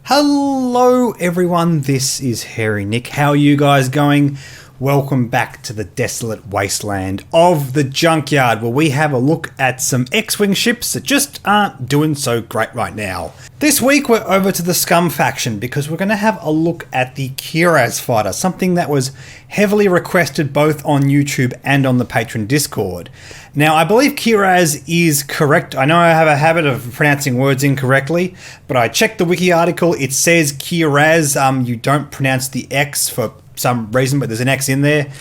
Hello everyone, this is Hairy Nick. How are you guys going? Welcome back to the desolate wasteland of the Junkyard, where we have a look at some X-Wing ships that just aren't doing so great right now. This week we're over to the Scum faction because we're going to have a look at the Kihraxz fighter, something that was heavily requested both on YouTube and on the Patreon Discord. Now, I believe Kihraxz is correct. I know I have a habit of pronouncing words incorrectly, but I checked the wiki article. It says Kihraxz. You don't pronounce the X for some reason, but there's an X in there.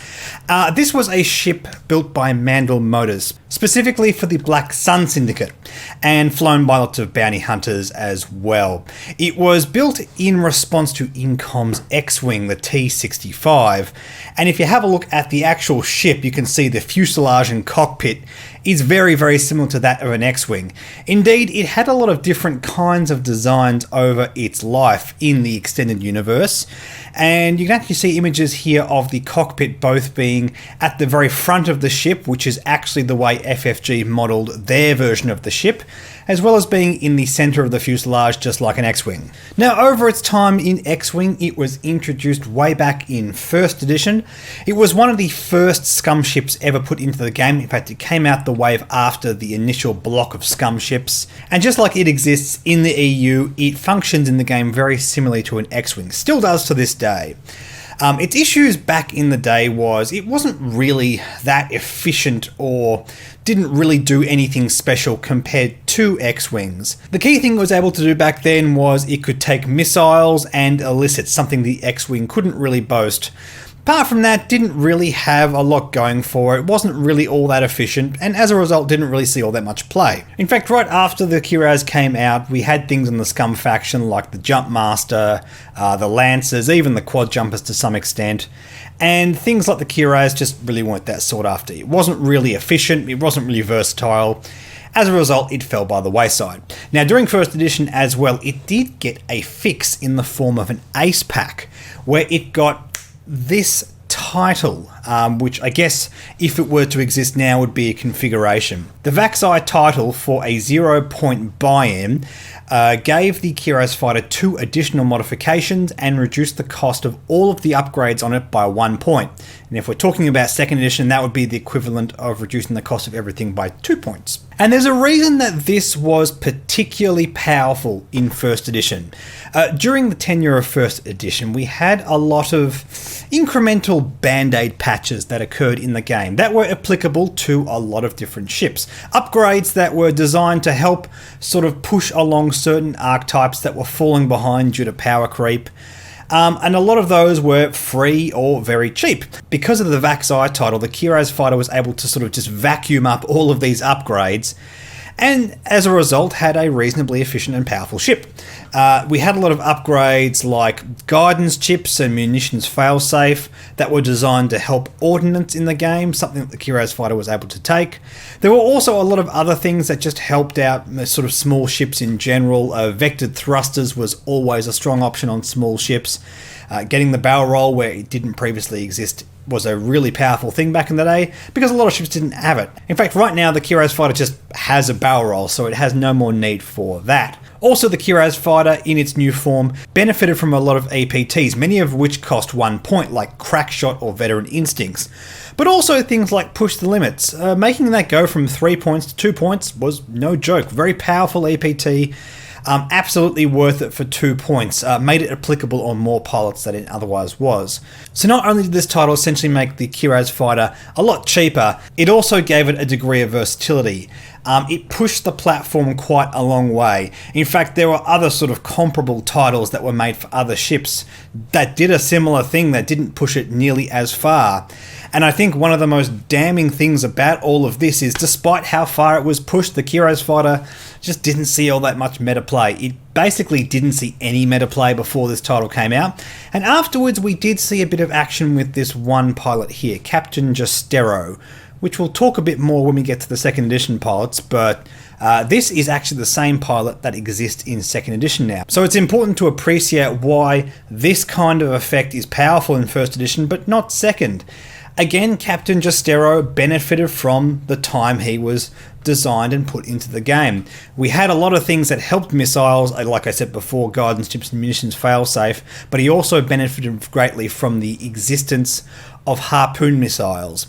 This was a ship built by Mandel Motors, specifically for the Black Sun Syndicate, and flown by lots of bounty hunters as well. It was built in response to Incom's X-Wing, the T-65, and if you have a look at the actual ship, you can see the fuselage and cockpit is very, very similar to that of an X-Wing. Indeed, it had a lot of different kinds of designs over its life in the extended universe, and you can actually see images here of the cockpit both being at the very front of the ship, which is actually the way FFG modelled their version of the ship, as well as being in the centre of the fuselage just like an X-Wing. Now, over its time in X-Wing, it was introduced way back in 1st edition. It was one of the first Scum ships ever put into the game. In fact, it came out the wave after the initial block of Scum ships, and just like it exists in the EU, it functions in the game very similarly to an X-Wing, still does to this day. Its issues back in the day was it wasn't really that efficient or didn't really do anything special compared to X-Wings. The key thing it was able to do back then was it could take missiles and elicit, something the X-Wing couldn't really boast. Apart from that, didn't really have a lot going for it, wasn't really all that efficient, and as a result didn't really see all that much play. In fact, right after the Kihraxz came out, we had things in the Scum faction like the Jumpmaster, the Lancers, even the Quad Jumpers to some extent, and things like the Kihraxz just really weren't that sought after. It wasn't really efficient, it wasn't really versatile. As a result, it fell by the wayside. Now, during 1st edition as well, it did get a fix in the form of an Ace Pack, where it got this title, which I guess if it were to exist now would be a configuration. The Vaksai title for a 0-point buy-in gave the Kihraxz fighter 2 additional modifications and reduced the cost of all of the upgrades on it by 1 point. And if we're talking about 2nd edition, that would be the equivalent of reducing the cost of everything by 2 points. And there's a reason that this was particularly powerful in 1st edition. During the tenure of 1st edition, we had a lot of incremental band-aid patches that occurred in the game that were applicable to a lot of different ships. Upgrades that were designed to help sort of push along certain archetypes that were falling behind due to power creep. And a lot of those were free or very cheap. Because of the Vaksai title, the Kihraxz fighter was able to sort of just vacuum up all of these upgrades, and as a result had a reasonably efficient and powerful ship. We had a lot of upgrades like guidance chips and munitions failsafe that were designed to help ordnance in the game, something that the Kihraxz fighter was able to take. There were also a lot of other things that just helped out sort of small ships in general. Vectored thrusters was always a strong option on small ships. Getting the barrel roll where it didn't previously exist was a really powerful thing back in the day because a lot of ships didn't have it. In fact, right now the Kihraxz fighter just has a barrel roll, so it has no more need for that. Also, the Kihraxz fighter in its new form benefited from a lot of EPTs, many of which cost 1 point, like Crackshot or Veteran Instincts. But also things like Push the Limits. Making that go from 3 points to 2 points was no joke. Very powerful EPT. Absolutely worth it for 2 points, made it applicable on more pilots than it otherwise was. So not only did this title essentially make the Kihraxz fighter a lot cheaper, it also gave it a degree of versatility. It pushed the platform quite a long way. In fact, there were other sort of comparable titles that were made for other ships that did a similar thing that didn't push it nearly as far. And I think one of the most damning things about all of this is, despite how far it was pushed, the Kihraxz fighter just didn't see all that much meta play. It basically didn't see any meta play before this title came out. And afterwards, we did see a bit of action with this one pilot here, Captain Justero, which we'll talk a bit more when we get to the 2nd edition pilots, but this is actually the same pilot that exists in 2nd edition now. So it's important to appreciate why this kind of effect is powerful in 1st edition, but not 2nd. Again, Captain Justero benefited from the time he was designed and put into the game. We had a lot of things that helped missiles, like I said before, guidance chips and munitions failsafe, but he also benefited greatly from the existence of harpoon missiles.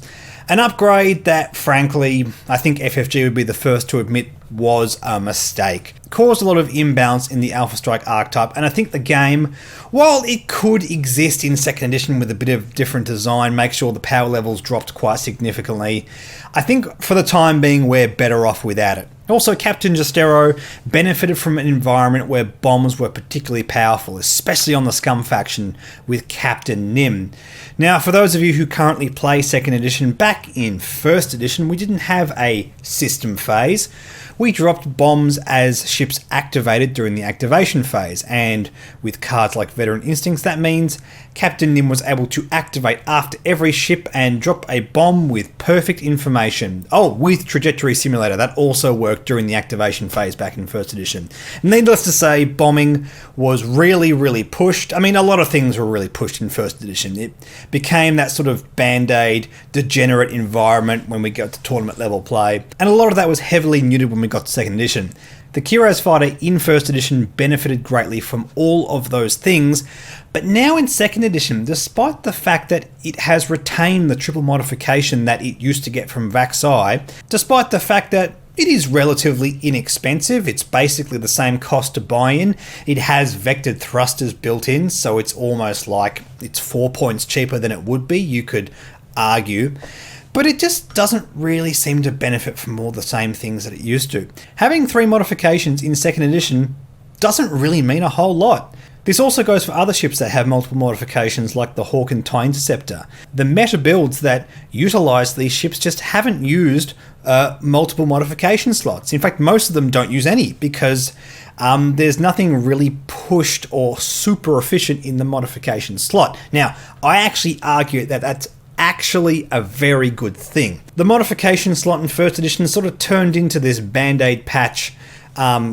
An upgrade that, frankly, I think FFG would be the first to admit was a mistake. Caused a lot of imbalance in the Alpha Strike archetype, and I think the game, while it could exist in 2nd edition with a bit of different design, make sure the power levels dropped quite significantly, I think for the time being we're better off without it. Also, Captain Justero benefited from an environment where bombs were particularly powerful, especially on the Scum faction with Captain Nim. Now, for those of you who currently play 2nd edition, back in 1st edition we didn't have a system phase. We dropped bombs as ships activated during the activation phase, and with cards like Veteran Instincts, that means Captain Nim was able to activate after every ship and drop a bomb with perfect information. Oh, with Trajectory Simulator, that also worked during the activation phase back in 1st edition. Needless to say, bombing was really pushed. I mean, a lot of things were really pushed in 1st edition. It became that sort of band-aid, degenerate environment when we got to tournament level play, and a lot of that was heavily neutered when we got to 2nd edition. The Kihraxz fighter in 1st edition benefited greatly from all of those things, but now in 2nd edition, despite the fact that it has retained the triple modification that it used to get from Vaksai, despite the fact that it is relatively inexpensive, it's basically the same cost to buy in, it has vectored thrusters built in, so it's almost like it's 4 points cheaper than it would be, you could argue. But it just doesn't really seem to benefit from all the same things that it used to. Having 3 modifications in 2nd edition doesn't really mean a whole lot. This also goes for other ships that have multiple modifications like the Hawk and TIE Interceptor. The meta builds that utilise these ships just haven't used multiple modification slots. In fact, most of them don't use any because there's nothing really pushed or super efficient in the modification slot. Now, I actually argue that that's actually a very good thing. The modification slot in 1st edition sort of turned into this band-aid patch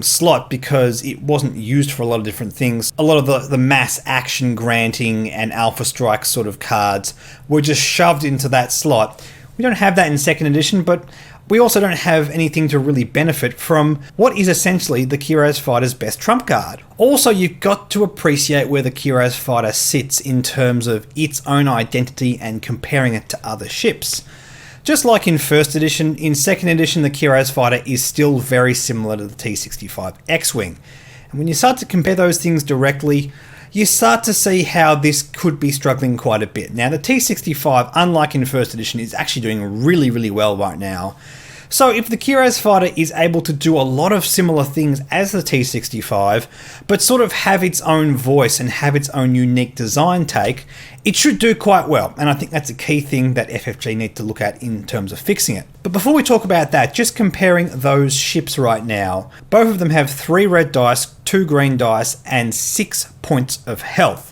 slot because it wasn't used for a lot of different things. A lot of the mass action granting and Alpha Strike sort of cards were just shoved into that slot. We don't have that in 2nd edition, but we also don't have anything to really benefit from what is essentially the Kihraxz fighter's best trump card. Also, you've got to appreciate where the Kihraxz fighter sits in terms of its own identity and comparing it to other ships. Just like in 1st edition, in 2nd edition the Kihraxz fighter is still very similar to the T-65 X-Wing. And when you start to compare those things directly, you start to see how this could be struggling quite a bit. Now, the T-65, unlike in 1st edition, is actually doing really well right now. So if the Kihraxz fighter is able to do a lot of similar things as the T-65, but sort of have its own voice and have its own unique design take, it should do quite well. And I think that's a key thing that FFG need to look at in terms of fixing it. But before we talk about that, just comparing those ships right now, both of them have 3 red dice, 2 green dice, and 6 points of health.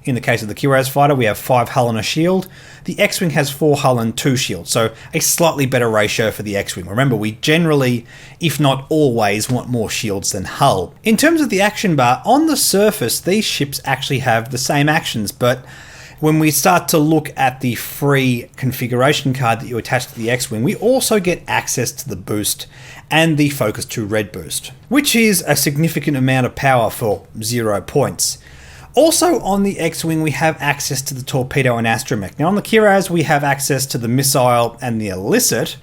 In the case of the Kihraxz fighter, we have 5 hull and a shield. The X-Wing has 4 hull and 2 shield, so a slightly better ratio for the X-Wing. Remember, we generally, if not always, want more shields than hull. In terms of the action bar, on the surface, these ships actually have the same actions, but when we start to look at the free configuration card that you attach to the X-Wing, we also get access to the boost and the Focus 2 red boost, which is a significant amount of power for 0 points. Also on the X-Wing we have access to the Torpedo and Astromech. Now on the Kihraxz we have access to the Missile and the Illicit,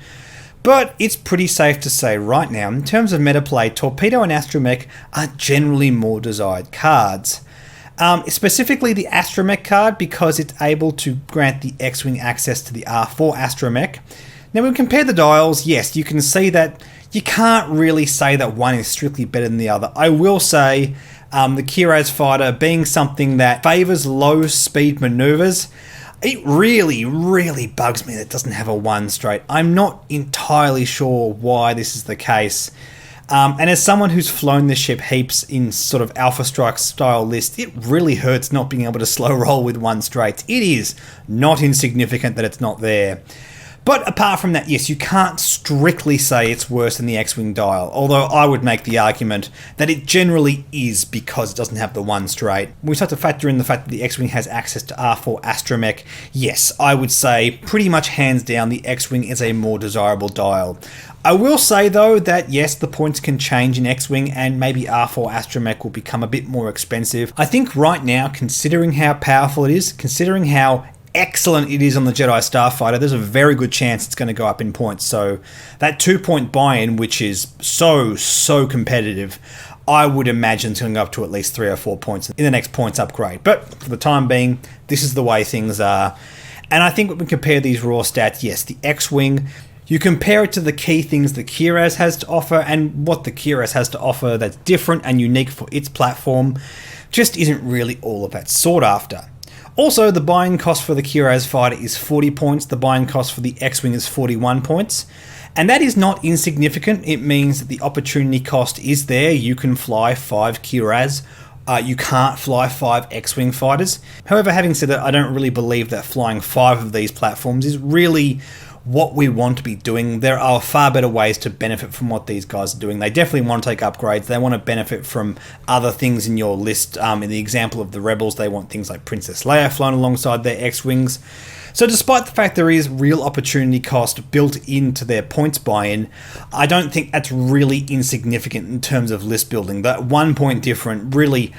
but it's pretty safe to say right now, in terms of meta play, Torpedo and Astromech are generally more desired cards. Specifically the Astromech card because it's able to grant the X-Wing access to the R4 Astromech. Now when we compare the dials, yes, you can see that you can't really say that one is strictly better than the other. I will say the Kihraxz fighter being something that favours low speed manoeuvres, it really bugs me that it doesn't have a 1 straight. I'm not entirely sure why this is the case. And as someone who's flown this ship heaps in sort of Alpha Strike style list, it really hurts not being able to slow roll with 1 straight. It is not insignificant that it's not there. But apart from that, yes, you can't strictly say it's worse than the X-Wing dial, although I would make the argument that it generally is because it doesn't have the one straight. We start to factor in the fact that the X-Wing has access to R4 Astromech. Yes, I would say pretty much hands down the X-Wing is a more desirable dial. I will say though that yes, the points can change in X-Wing and maybe R4 Astromech will become a bit more expensive. I think right now, considering how powerful it is, considering how excellent it is on the Jedi Starfighter, there's a very good chance it's going to go up in points. So that 2-point buy-in, which is so competitive, I would imagine it's going to go up to at least 3 or 4 points in the next points upgrade. But for the time being, this is the way things are. And I think when we compare these raw stats, yes, the X-Wing, you compare it to the key things that Kihraxz has to offer, and what the Kihraxz has to offer that's different and unique for its platform just isn't really all of that sought after. Also, the buying cost for the Kihraxz fighter is 40 points, the buying cost for the X-Wing is 41 points, and that is not insignificant. It means that the opportunity cost is there. You can fly 5 Kihraxz, you can't fly 5 X-Wing fighters. However, having said that, I don't really believe that flying 5 of these platforms is really what we want to be doing. There are far better ways to benefit from what these guys are doing. They definitely want to take upgrades. They want to benefit from other things in your list. In the example of the Rebels, they want things like Princess Leia flown alongside their X-Wings. So despite the fact there is real opportunity cost built into their points buy-in, I don't think that's really insignificant in terms of list building. That 1 point difference really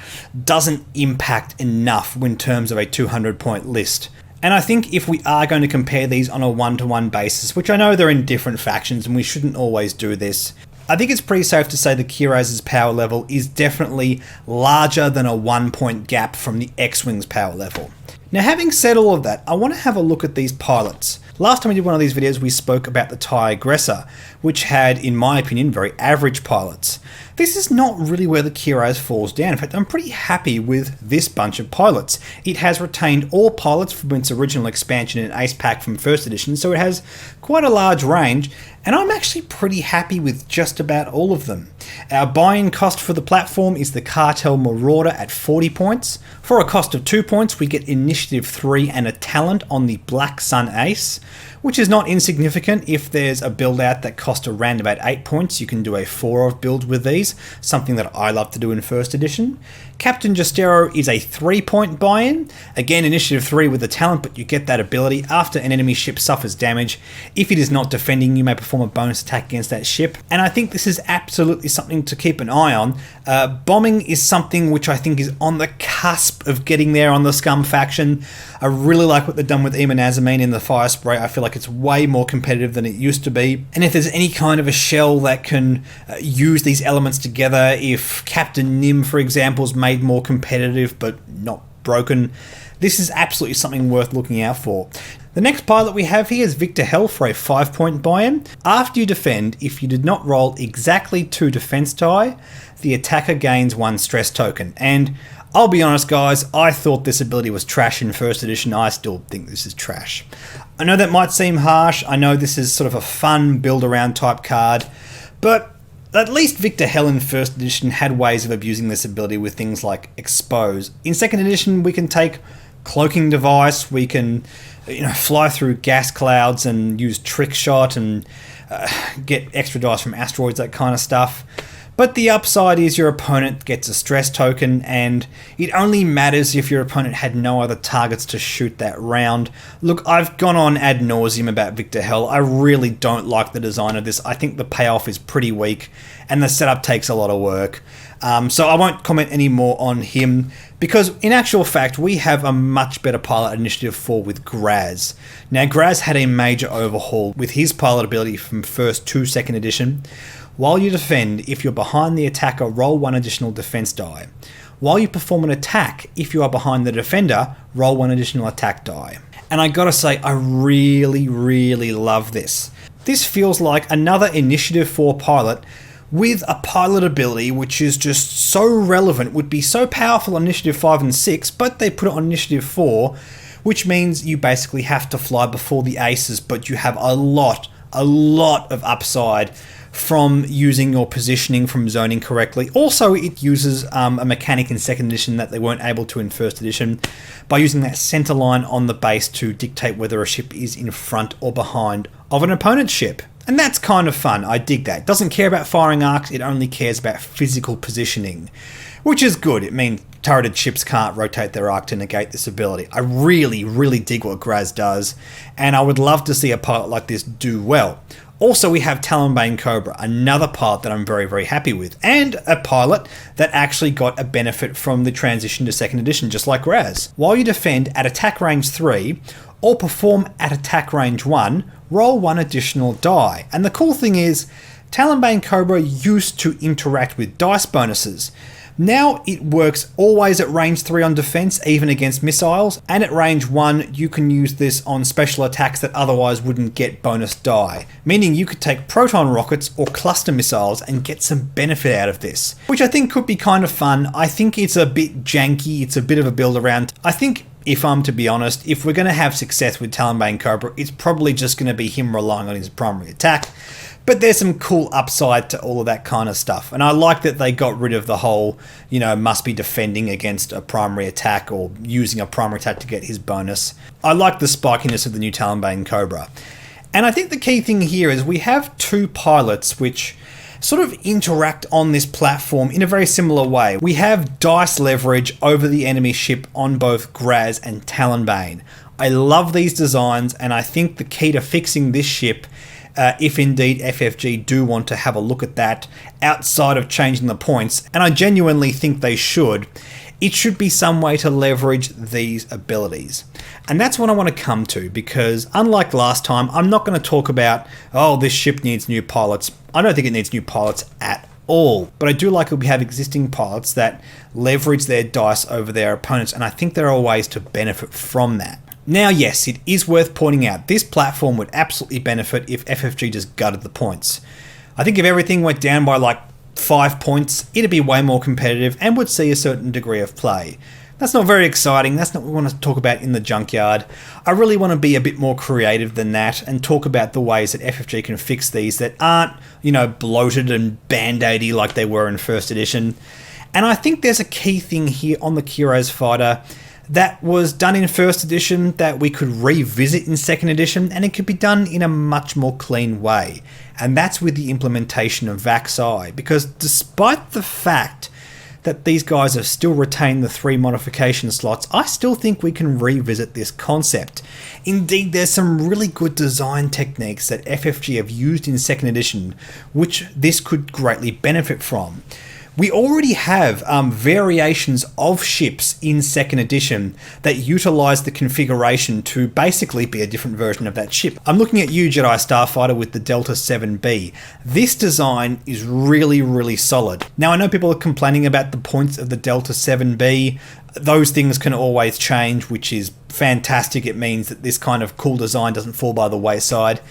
doesn't impact enough in terms of a 200-point list. And I think if we are going to compare these on a one-to-one basis, which I know they're in different factions and we shouldn't always do this, I think it's pretty safe to say the Kihraxz's power level is definitely larger than a 1 point gap from the X-Wing's power level. Now, having said all of that, I want to have a look at these pilots. Last time we did one of these videos, we spoke about the TIE Aggressor, which had, in my opinion, very average pilots. This is not really where the Kihraxz falls down. In fact, I'm pretty happy with this bunch of pilots. It has retained all pilots from its original expansion in Ace Pack from First Edition, so it has quite a large range, and I'm actually pretty happy with just about all of them. Our buy-in cost for the platform is the Cartel Marauder at 40 points. For a cost of 2 points, we get Initiative 3 and a talent on the Black Sun Ace, which is not insignificant. If there's a build out that costs around about 8 points, you can do a 4 of build with these, something that I love to do in First Edition. Captain Justero is a 3-point buy-in. Again, Initiative 3 with the talent, but you get that ability after an enemy ship suffers damage. If it is not defending, you may perform a bonus attack against that ship. And I think this is absolutely something to keep an eye on. Bombing is something which I think is on the cusp of getting there on the Scum faction. I really like what they've done with Eamon Azamine in the Fire Spray. I feel like it's way more competitive than it used to be. And if there's any kind of a shell that can use these elements together, if Captain Nim, for example, is made more competitive but not broken, this is absolutely something worth looking out for. The next pilot we have here is Victor Hell for a 5-point buy-in. After you defend, if you did not roll exactly 2 defense die, the attacker gains 1 stress token. And I'll be honest guys, I thought this ability was trash in First Edition. I still think this is trash. I know that might seem harsh, I know this is sort of a fun build around type card, but at least Victor Hell in First Edition had ways of abusing this ability with things like Expose. In Second Edition we can take Cloaking Device, we can fly through gas clouds and use Trick Shot and get extra dice from asteroids, that kind of stuff. But the upside is your opponent gets a stress token, and it only matters if your opponent had no other targets to shoot that round. Look, I've gone on ad nauseum about Victor Hell. I really don't like the design of this. I think the payoff is pretty weak, and the setup takes a lot of work. So I won't comment any more on him, because in actual fact, we have a much better pilot at Initiative 4 with Graz. Now, Graz had a major overhaul with his pilot ability from First to Second Edition. While you defend, if you're behind the attacker, roll 1 additional defense die. While you perform an attack, if you are behind the defender, roll 1 additional attack die. And I gotta say, I really love this. This feels like another Initiative 4 pilot with a pilot ability which is just so relevant, would be so powerful on Initiative 5 and 6, but they put it on Initiative 4, which means you basically have to fly before the aces, but you have a lot of upside from using your positioning from zoning correctly. Also, it uses a mechanic in second edition that they weren't able to in first edition by using that center line on the base to dictate whether a ship is in front or behind of an opponent's ship. And that's kind of fun. I dig that. It doesn't care about firing arcs, it only cares about physical positioning, which is good. It means turreted ships can't rotate their arc to negate this ability. I really, really dig what Kihraxz does, and I would love to see a pilot like this do well. Also, we have Talonbane Cobra, another pilot that I'm very, very happy with, and a pilot that actually got a benefit from the transition to second edition, just like Kihraxz. While you defend at attack range 3, or perform at attack range 1, roll 1 additional die. And the cool thing is, Talonbane Cobra used to interact with dice bonuses. Now it works always at range 3 on defense, even against missiles, and at range 1 you can use this on special attacks that otherwise wouldn't get bonus die, meaning you could take proton rockets or cluster missiles and get some benefit out of this, which I think could be kind of fun. I think it's a bit janky, it's a bit of a build around. I think, if I'm to be honest, if we're going to have success with Talonbane Cobra, it's probably just going to be him relying on his primary attack. But there's some cool upside to all of that kind of stuff. And I like that they got rid of the whole, must be defending against a primary attack or using a primary attack to get his bonus. I like the spikiness of the new Talonbane Cobra. And I think the key thing here is we have two pilots which sort of interact on this platform in a very similar way. We have dice leverage over the enemy ship on both Kihraxz and Talonbane. I love these designs, and I think the key to fixing this ship, if indeed FFG do want to have a look at that outside of changing the points, and I genuinely think they should, it should be some way to leverage these abilities. And that's what I want to come to, because unlike last time, I'm not going to talk about, oh, this ship needs new pilots. I don't think it needs new pilots at all. But I do like that we have existing pilots that leverage their dice over their opponents, and I think there are ways to benefit from that. Now, yes, it is worth pointing out, this platform would absolutely benefit if FFG just gutted the points. I think if everything went down by like 5 points, it'd be way more competitive and would see a certain degree of play. That's not very exciting, that's not what we want to talk about in the Junkyard. I really want to be a bit more creative than that and talk about the ways that FFG can fix these that aren't, bloated and band-aidy like they were in first edition. And I think there's a key thing here on the Kihraxz fighter that was done in first edition that we could revisit in second edition, and it could be done in a much more clean way. And that's with the implementation of Vaksai, because despite the fact that these guys have still retained the 3 modification slots, I still think we can revisit this concept. Indeed, there's some really good design techniques that FFG have used in second edition, which this could greatly benefit from. We already have variations of ships in second edition that utilize the configuration to basically be a different version of that ship. I'm looking at you, Jedi Starfighter, with the Delta 7B. This design is really, really solid. Now, I know people are complaining about the points of the Delta 7B. Those things can always change, which is fantastic. It means that this kind of cool design doesn't fall by the wayside.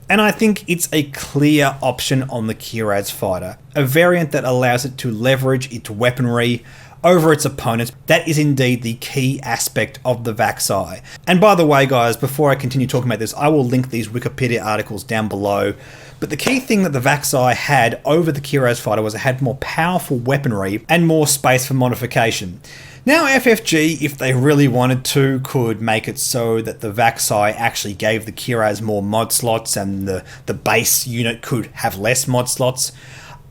And I think it's a clear option on the Kihraxz fighter, a variant that allows it to leverage its weaponry over its opponents. That is indeed the key aspect of the Vaksai. And by the way, guys, before I continue talking about this, I will link these Wikipedia articles down below. But the key thing that the Vaksai had over the Kihraxz fighter was it had more powerful weaponry and more space for modification. Now, FFG, if they really wanted to, could make it so that the Vaksai actually gave the Kihraxz more mod slots and the base unit could have less mod slots.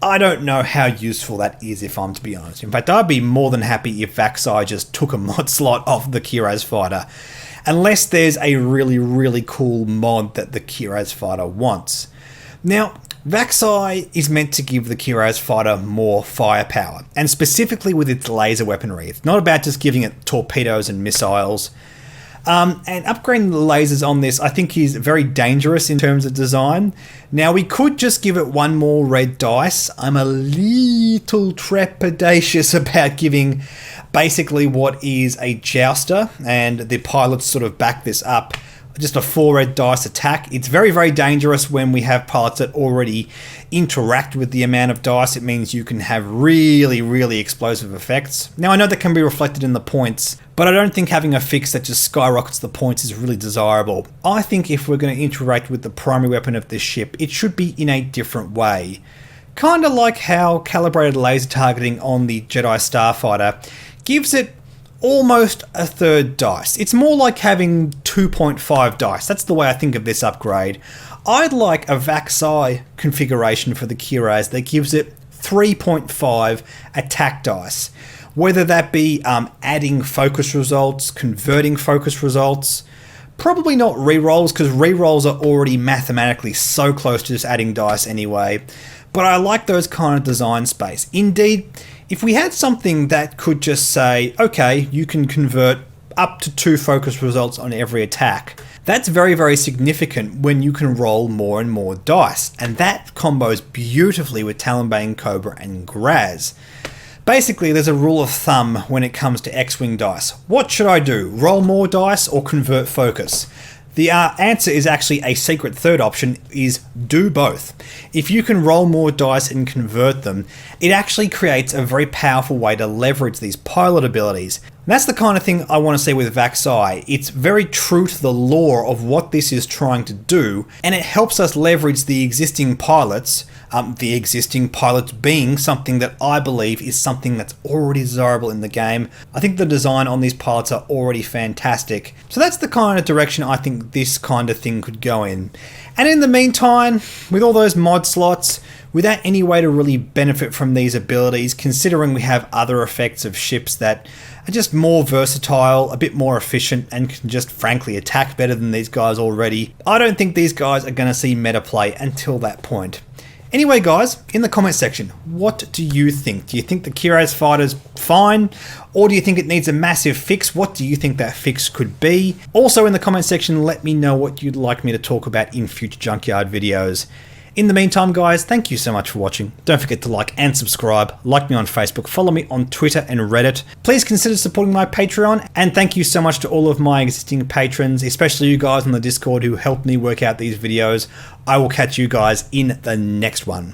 I don't know how useful that is, if I'm to be honest. In fact, I'd be more than happy if Vaksai just took a mod slot off the Kihraxz fighter, unless there's a really, really cool mod that the Kihraxz fighter wants. Now, Vaksai is meant to give the Kihraxz fighter more firepower, and specifically with its laser weaponry. It's not about just giving it torpedoes and missiles. And upgrading the lasers on this, I think, is very dangerous in terms of design. Now, we could just give it 1 more red dice. I'm a little trepidatious about giving basically what is a jouster, and the pilots sort of back this up, just a 4 red dice attack. It's very, very dangerous when we have pilots that already interact with the amount of dice. It means you can have really, really explosive effects. Now, I know that can be reflected in the points, but I don't think having a fix that just skyrockets the points is really desirable. I think if we're going to interact with the primary weapon of this ship, it should be in a different way. Kind of like how calibrated laser targeting on the Jedi Starfighter gives it almost a third dice. It's more like having 2.5 dice. That's the way I think of this upgrade. I'd like a Vaksai configuration for the Kihraxz that gives it 3.5 attack dice. Whether that be adding focus results, converting focus results, probably not rerolls, because rerolls are already mathematically so close to just adding dice anyway. But I like those kind of design space. Indeed, if we had something that could just say, okay, you can convert up to 2 focus results on every attack, that's very, very significant when you can roll more and more dice. And that combos beautifully with Talonbane, Cobra, and Graz. Basically, there's a rule of thumb when it comes to X-Wing dice. What should I do? Roll more dice or convert focus? The answer is actually a secret third option, is do both. If you can roll more dice and convert them, it actually creates a very powerful way to leverage these pilot abilities. And that's the kind of thing I want to see with Vaksai. It's very true to the lore of what this is trying to do, and it helps us leverage the existing pilots being something that I believe is something that's already desirable in the game. I think the design on these pilots are already fantastic. So that's the kind of direction I think this kind of thing could go in. And in the meantime, with all those mod slots, without any way to really benefit from these abilities, considering we have other effects of ships that are just more versatile, a bit more efficient, and can just frankly attack better than these guys already, I don't think these guys are going to see meta play until that point. Anyway, guys, in the comment section, what do you think? Do you think the Kihraxz fighter's fine? Or do you think it needs a massive fix? What do you think that fix could be? Also in the comment section, let me know what you'd like me to talk about in future Junkyard videos. In the meantime, guys, thank you so much for watching. Don't forget to like and subscribe, like me on Facebook, follow me on Twitter and Reddit. Please consider supporting my Patreon, and thank you so much to all of my existing patrons, especially you guys on the Discord who helped me work out these videos. I will catch you guys in the next one.